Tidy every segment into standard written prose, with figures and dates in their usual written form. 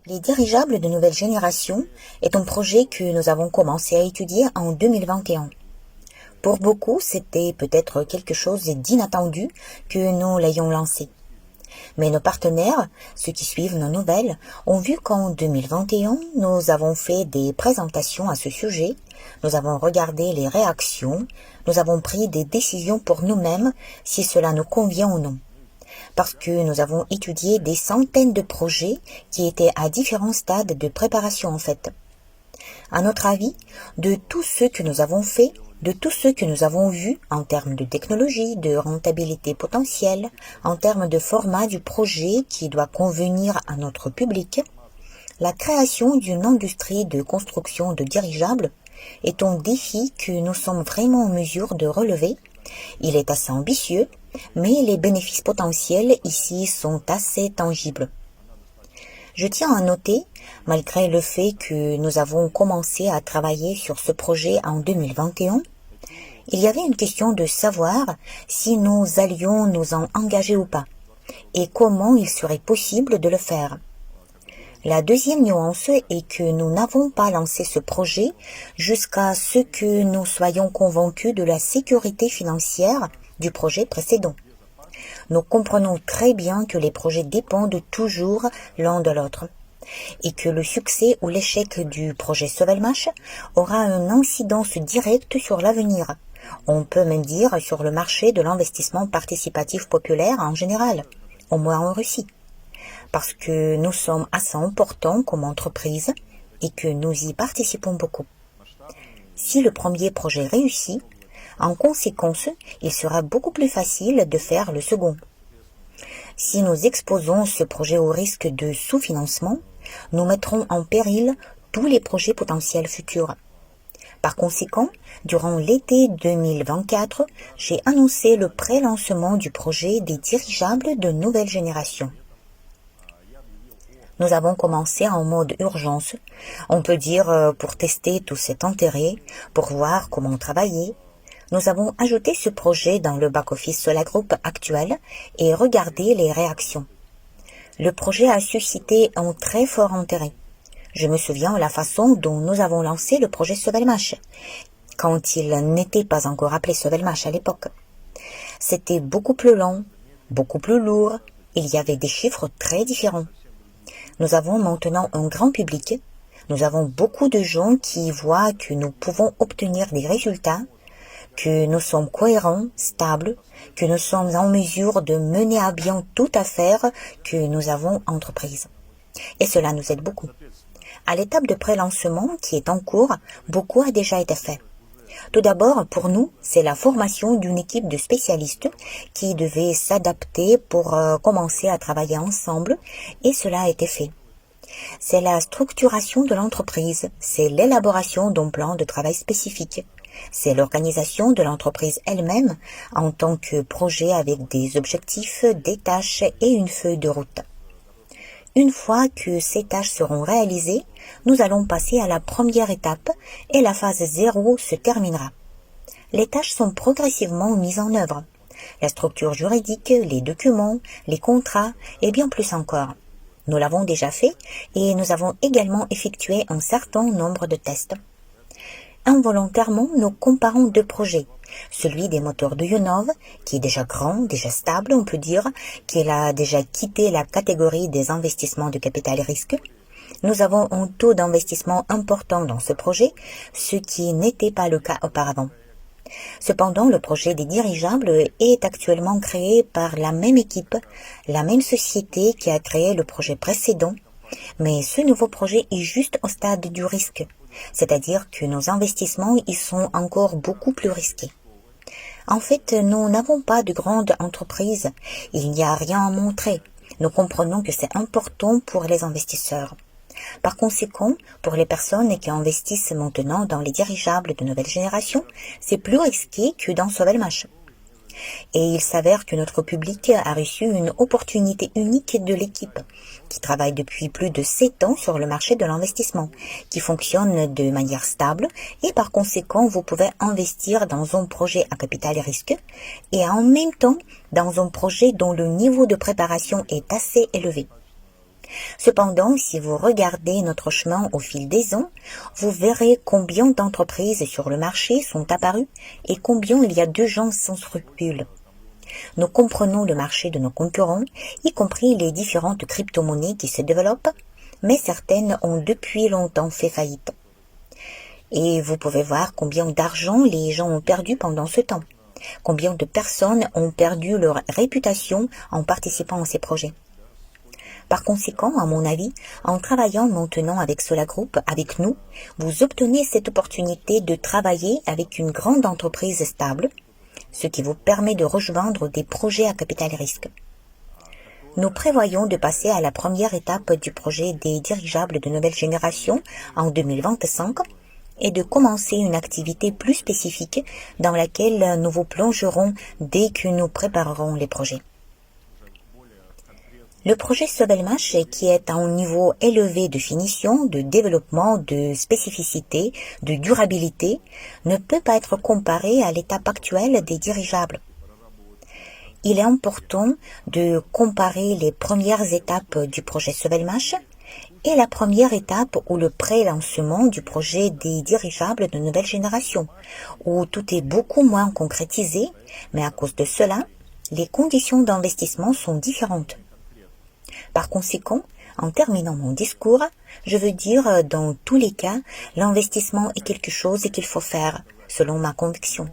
Les dirigeables de nouvelle génération est un projet que nous avons commencé à étudier en 2021. Pour beaucoup, c'était peut-être quelque chose d'inattendu que nous l'ayons lancé. Mais nos partenaires, ceux qui suivent nos nouvelles, ont vu qu'en 2021, nous avons fait des présentations à ce sujet, nous avons regardé les réactions, nous avons pris des décisions pour nous-mêmes si cela nous convient ou non. Parce que nous avons étudié des centaines de projets qui étaient à différents stades de préparation en fait. À notre avis, de tous ceux que nous avons faits, de tous ceux que nous avons vus en termes de technologie, de rentabilité potentielle, en termes de format du projet qui doit convenir à notre public, la création d'une industrie de construction de dirigeables est un défi que nous sommes vraiment en mesure de relever. Il est assez ambitieux, mais les bénéfices potentiels ici sont assez tangibles. Je tiens à noter, malgré le fait que nous avons commencé à travailler sur ce projet en 2021, il y avait une question de savoir si nous allions nous en engager ou pas, et comment il serait possible de le faire. La deuxième nuance est que nous n'avons pas lancé ce projet jusqu'à ce que nous soyons convaincus de la sécurité financière du projet précédent. Nous comprenons très bien que les projets dépendent toujours l'un de l'autre et que le succès ou l'échec du projet Sovelmash aura une incidence directe sur l'avenir. On peut même dire sur le marché de l'investissement participatif populaire en général, au moins en Russie, parce que nous sommes assez importants comme entreprise et que nous y participons beaucoup. Si le premier projet réussit, en conséquence, il sera beaucoup plus facile de faire le second. Si nous exposons ce projet au risque de sous-financement, nous mettrons en péril tous les projets potentiels futurs. Par conséquent, durant l'été 2024, j'ai annoncé le pré-lancement du projet des dirigeables de nouvelle génération. Nous avons commencé en mode urgence, on peut dire pour tester tout cet intérêt, pour voir comment travailler. Nous avons ajouté ce projet dans le back-office SolaGroup actuel et regardé les réactions. Le projet a suscité un très fort intérêt. Je me souviens de la façon dont nous avons lancé le projet Sovelmash, quand il n'était pas encore appelé Sovelmash à l'époque. C'était beaucoup plus long, beaucoup plus lourd, il y avait des chiffres très différents. Nous avons maintenant un grand public, nous avons beaucoup de gens qui voient que nous pouvons obtenir des résultats, que nous sommes cohérents, stables, que nous sommes en mesure de mener à bien toute affaire que nous avons entreprise. Et cela nous aide beaucoup. À l'étape de pré-lancement qui est en cours, beaucoup a déjà été fait. Tout d'abord, pour nous, c'est la formation d'une équipe de spécialistes qui devait s'adapter pour commencer à travailler ensemble, et cela a été fait. C'est la structuration de l'entreprise, c'est l'élaboration d'un plan de travail spécifique. C'est l'organisation de l'entreprise elle-même en tant que projet avec des objectifs, des tâches et une feuille de route. Une fois que ces tâches seront réalisées, nous allons passer à la première étape et la phase 0 se terminera. Les tâches sont progressivement mises en œuvre. La structure juridique, les documents, les contrats et bien plus encore. Nous l'avons déjà fait et nous avons également effectué un certain nombre de tests. Involontairement, nous comparons deux projets. Celui des moteurs de Yonov, qui est déjà grand, déjà stable, on peut dire, qu'il a déjà quitté la catégorie des investissements de capital risque. Nous avons un taux d'investissement important dans ce projet, ce qui n'était pas le cas auparavant. Cependant, le projet des dirigeables est actuellement créé par la même équipe, la même société qui a créé le projet précédent, mais ce nouveau projet est juste au stade du risque. C'est-à-dire que nos investissements y sont encore beaucoup plus risqués. En fait, nous n'avons pas de grande entreprise. Il n'y a rien à montrer. Nous comprenons que c'est important pour les investisseurs. Par conséquent, pour les personnes qui investissent maintenant dans les dirigeables de nouvelle génération, c'est plus risqué que dans Sovelmash. Et il s'avère que notre public a reçu une opportunité unique de l'équipe, qui travaille depuis plus de 7 ans sur le marché de l'investissement, qui fonctionne de manière stable, et par conséquent, vous pouvez investir dans un projet à capital risque, et en même temps dans un projet dont le niveau de préparation est assez élevé. Cependant, si vous regardez notre chemin au fil des ans, vous verrez combien d'entreprises sur le marché sont apparues et combien il y a de gens sans scrupules. Nous comprenons le marché de nos concurrents, y compris les différentes crypto-monnaies qui se développent, mais certaines ont depuis longtemps fait faillite. Et vous pouvez voir combien d'argent les gens ont perdu pendant ce temps, combien de personnes ont perdu leur réputation en participant à ces projets. Par conséquent, à mon avis, en travaillant maintenant avec Sola Group, avec nous, vous obtenez cette opportunité de travailler avec une grande entreprise stable, ce qui vous permet de rejoindre des projets à capital risque. Nous prévoyons de passer à la première étape du projet des dirigeables de nouvelle génération en 2025 et de commencer une activité plus spécifique dans laquelle nous vous plongerons dès que nous préparerons les projets. Le projet Sovelmash, qui est à un niveau élevé de finition, de développement, de spécificité, de durabilité, ne peut pas être comparé à l'étape actuelle des dirigeables. Il est important de comparer les premières étapes du projet Sovelmash et la première étape ou le pré-lancement du projet des dirigeables de nouvelle génération, où tout est beaucoup moins concrétisé, mais à cause de cela, les conditions d'investissement sont différentes. Par conséquent, en terminant mon discours, je veux dire, dans tous les cas, l'investissement est quelque chose qu'il faut faire, selon ma conviction.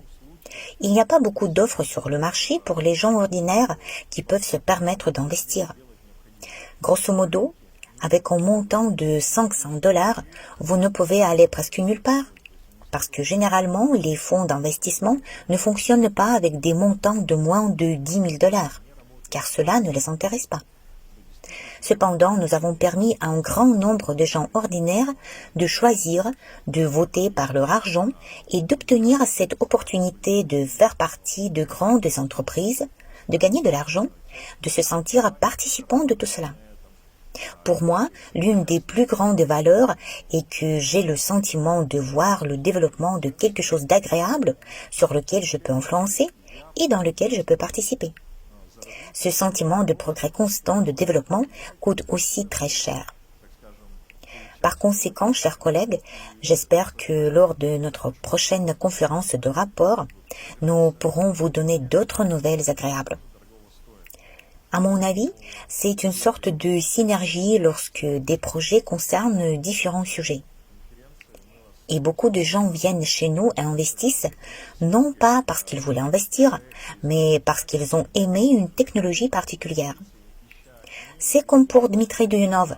Il n'y a pas beaucoup d'offres sur le marché pour les gens ordinaires qui peuvent se permettre d'investir. Grosso modo, avec un montant de $500, vous ne pouvez aller presque nulle part, parce que généralement, les fonds d'investissement ne fonctionnent pas avec des montants de moins de $10 000, car cela ne les intéresse pas. Cependant, nous avons permis à un grand nombre de gens ordinaires de choisir, de voter par leur argent et d'obtenir cette opportunité de faire partie de grandes entreprises, de gagner de l'argent, de se sentir participant de tout cela. Pour moi, l'une des plus grandes valeurs est que j'ai le sentiment de voir le développement de quelque chose d'agréable sur lequel je peux influencer et dans lequel je peux participer. Ce sentiment de progrès constant de développement coûte aussi très cher. Par conséquent, chers collègues, j'espère que lors de notre prochaine conférence de rapport, nous pourrons vous donner d'autres nouvelles agréables. À mon avis, c'est une sorte de synergie lorsque des projets concernent différents sujets. Et beaucoup de gens viennent chez nous et investissent, non pas parce qu'ils voulaient investir, mais parce qu'ils ont aimé une technologie particulière. C'est comme pour Dmitry Duyunov.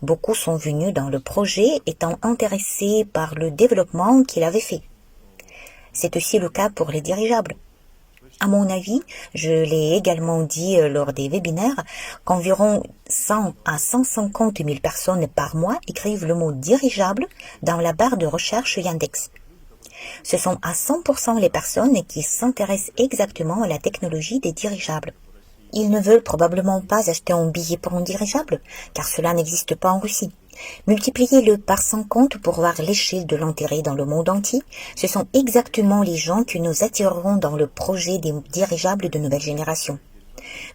Beaucoup sont venus dans le projet étant intéressés par le développement qu'il avait fait. C'est aussi le cas pour les dirigeables. À mon avis, je l'ai également dit lors des webinaires, qu'environ 100 à 150 000 personnes par mois écrivent le mot dirigeable dans la barre de recherche Yandex. Ce sont à 100% les personnes qui s'intéressent exactement à la technologie des dirigeables. Ils ne veulent probablement pas acheter un billet pour un dirigeable, car cela n'existe pas en Russie. Multipliez-le par 50 pour voir l'échelle de l'intérêt dans le monde entier. Ce sont exactement les gens que nous attirerons dans le projet des dirigeables de nouvelle génération.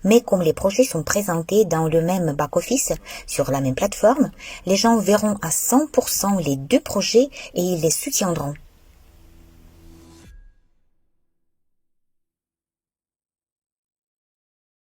Mais comme les projets sont présentés dans le même back-office, sur la même plateforme, les gens verront à 100% les deux projets et ils les soutiendront.